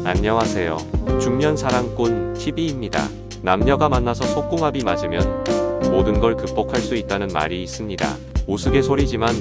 안녕하세요. 중년 사랑꾼 TV입니다. 남녀가 만나서 속궁합이 맞으면 모든 걸 극복할 수 있다는 말이 있습니다. 우스갯소리지만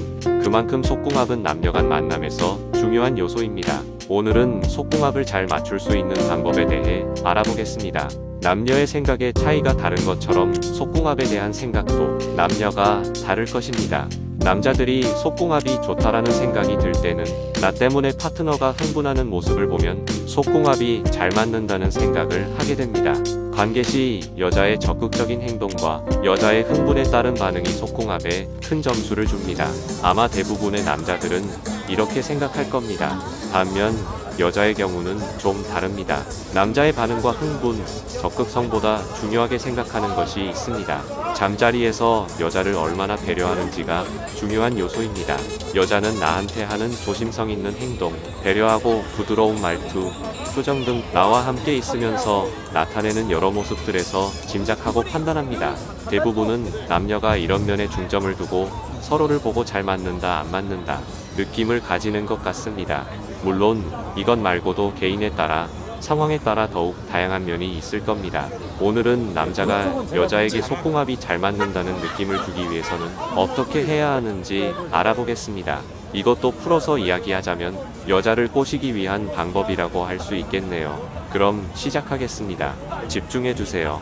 그만큼 속궁합은 남녀 간 만남에서 중요한 요소입니다. 오늘은 속궁합을 잘 맞출 수 있는 방법에 대해 알아보겠습니다. 남녀의 생각에 차이가 다른 것처럼 속궁합에 대한 생각도 남녀가 다를 것입니다. 남자들이 속궁합이 좋다라는 생각이 들 때는 나 때문에 파트너가 흥분하는 모습을 보면 속궁합이 잘 맞는다는 생각을 하게 됩니다. 관계 시 여자의 적극적인 행동과 여자의 흥분에 따른 반응이 속궁합에 큰 점수를 줍니다. 아마 대부분의 남자들은 이렇게 생각할 겁니다. 반면 여자의 경우는 좀 다릅니다. 남자의 반응과 흥분, 적극성보다 중요하게 생각하는 것이 있습니다. 잠자리에서 여자를 얼마나 배려하는지가 중요한 요소입니다. 여자는 나한테 하는 조심성 있는 행동, 배려하고 부드러운 말투, 표정 등 나와 함께 있으면서 나타내는 여러 모습들에서 짐작하고 판단합니다. 대부분은 남녀가 이런 면에 중점을 두고 서로를 보고 잘 맞는다, 안 맞는다 느낌을 가지는 것 같습니다. 물론 이것 말고도 개인에 따라 상황에 따라 더욱 다양한 면이 있을 겁니다. 오늘은 남자가 여자에게 속궁합이 잘 맞는다는 느낌을 주기 위해서는 어떻게 해야 하는지 알아보겠습니다. 이것도 풀어서 이야기하자면 여자를 꼬시기 위한 방법이라고 할 수 있겠네요. 그럼 시작하겠습니다. 집중해주세요.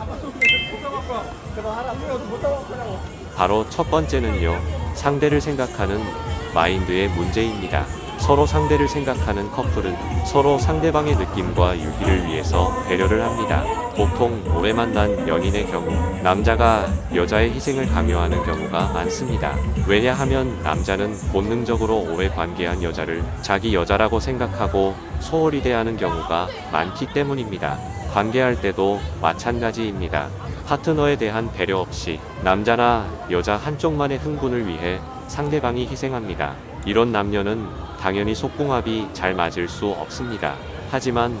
바로 첫 번째는요, 상대를 생각하는 마인드의 문제입니다. 서로 상대를 생각하는 커플은 서로 상대방의 느낌과 유희를 위해서 배려를 합니다. 보통 오래 만난 연인의 경우 남자가 여자의 희생을 강요하는 경우가 많습니다. 왜냐하면 남자는 본능적으로 오래 관계한 여자를 자기 여자라고 생각하고 소홀히 대하는 경우가 많기 때문입니다. 관계할 때도 마찬가지입니다. 파트너에 대한 배려 없이 남자나 여자 한쪽만의 흥분을 위해 상대방이 희생합니다. 이런 남녀는 당연히 속궁합이 잘 맞을 수 없습니다. 하지만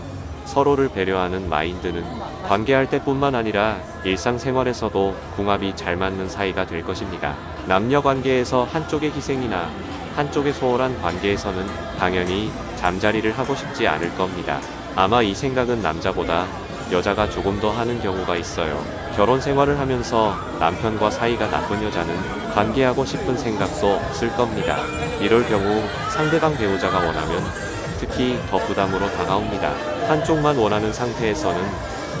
서로를 배려하는 마인드는 관계할 때뿐만 아니라 일상생활에서도 궁합이 잘 맞는 사이가 될 것입니다. 남녀 관계에서 한쪽의 희생이나 한쪽의 소홀한 관계에서는 당연히 잠자리를 하고 싶지 않을 겁니다. 아마 이 생각은 남자보다 여자가 조금 더 하는 경우가 있어요. 결혼 생활을 하면서 남편과 사이가 나쁜 여자는 관계하고 싶은 생각도 없을 겁니다. 이럴 경우 상대방 배우자가 원하면 특히 더 부담으로 다가옵니다. 한쪽만 원하는 상태에서는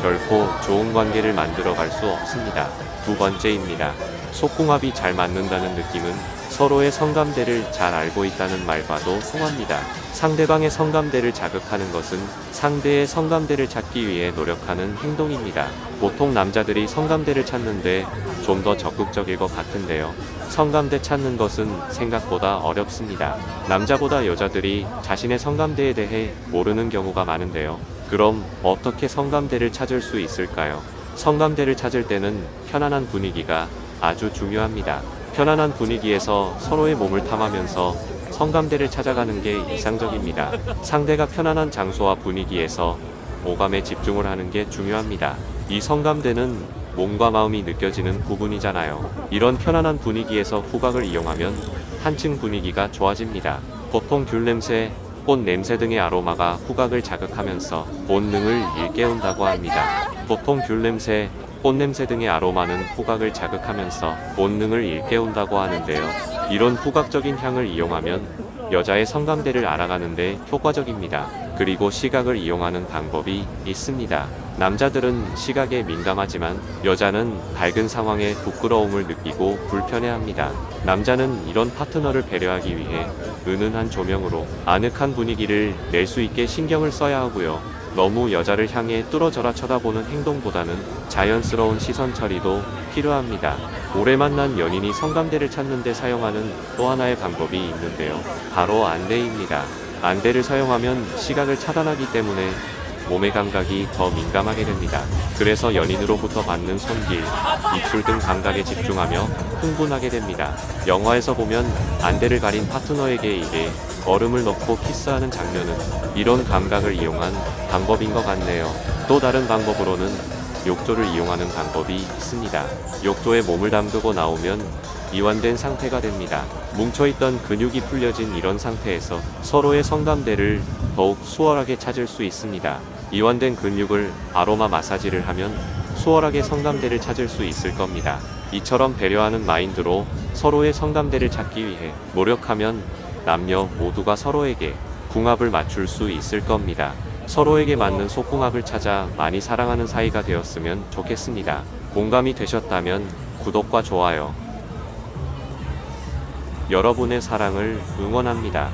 결코 좋은 관계를 만들어 갈 수 없습니다. 두 번째입니다. 속궁합이 잘 맞는다는 느낌은 서로의 성감대를 잘 알고 있다는 말과도 통합니다. 상대방의 성감대를 자극하는 것은 상대의 성감대를 찾기 위해 노력하는 행동입니다. 보통 남자들이 성감대를 찾는데 좀 더 적극적일 것 같은데요. 성감대 찾는 것은 생각보다 어렵습니다. 남자보다 여자들이 자신의 성감대에 대해 모르는 경우가 많은데요. 그럼 어떻게 성감대를 찾을 수 있을까요? 성감대를 찾을 때는 편안한 분위기가 아주 중요합니다. 편안한 분위기에서 서로의 몸을 탐하면서 성감대를 찾아가는 게 이상적입니다. 상대가 편안한 장소와 분위기에서 오감에 집중을 하는 게 중요합니다. 이 성감대는 몸과 마음이 느껴지는 부분이잖아요. 이런 편안한 분위기에서 후각을 이용하면 한층 분위기가 좋아집니다. 보통 귤 냄새, 꽃 냄새 등의 아로마가 후각을 자극하면서 본능을 일깨운다고 합니다. 보통 귤 냄새, 꽃 냄새 등의 아로마는 후각을 자극하면서 본능을 일깨운다고 하는데요. 이런 후각적인 향을 이용하면 여자의 성감대를 알아가는 데 효과적입니다. 그리고 시각을 이용하는 방법이 있습니다. 남자들은 시각에 민감하지만 여자는 밝은 상황에 부끄러움을 느끼고 불편해합니다. 남자는 이런 파트너를 배려하기 위해 은은한 조명으로 아늑한 분위기를 낼 수 있게 신경을 써야 하고요. 너무 여자를 향해 뚫어져라 쳐다보는 행동보다는 자연스러운 시선 처리도 필요합니다. 오래 만난 연인이 성감대를 찾는 데 사용하는 또 하나의 방법이 있는데요. 바로 안대입니다. 안대를 사용하면 시각을 차단하기 때문에 몸의 감각이 더 민감하게 됩니다. 그래서 연인으로부터 받는 손길, 입술 등 감각에 집중하며 흥분하게 됩니다. 영화에서 보면 안대를 가린 파트너에게 입에 얼음을 넣고 키스하는 장면은 이런 감각을 이용한 방법인 것 같네요. 또 다른 방법으로는 욕조를 이용하는 방법이 있습니다. 욕조에 몸을 담그고 나오면 이완된 상태가 됩니다. 뭉쳐있던 근육이 풀려진 이런 상태에서 서로의 성감대를 더욱 수월하게 찾을 수 있습니다. 이완된 근육을 아로마 마사지를 하면 수월하게 성감대를 찾을 수 있을 겁니다. 이처럼 배려하는 마인드로 서로의 성감대를 찾기 위해 노력하면 남녀 모두가 서로에게 궁합을 맞출 수 있을 겁니다. 서로에게 맞는 속궁합을 찾아 많이 사랑하는 사이가 되었으면 좋겠습니다. 공감이 되셨다면 구독과 좋아요. 여러분의 사랑을 응원합니다.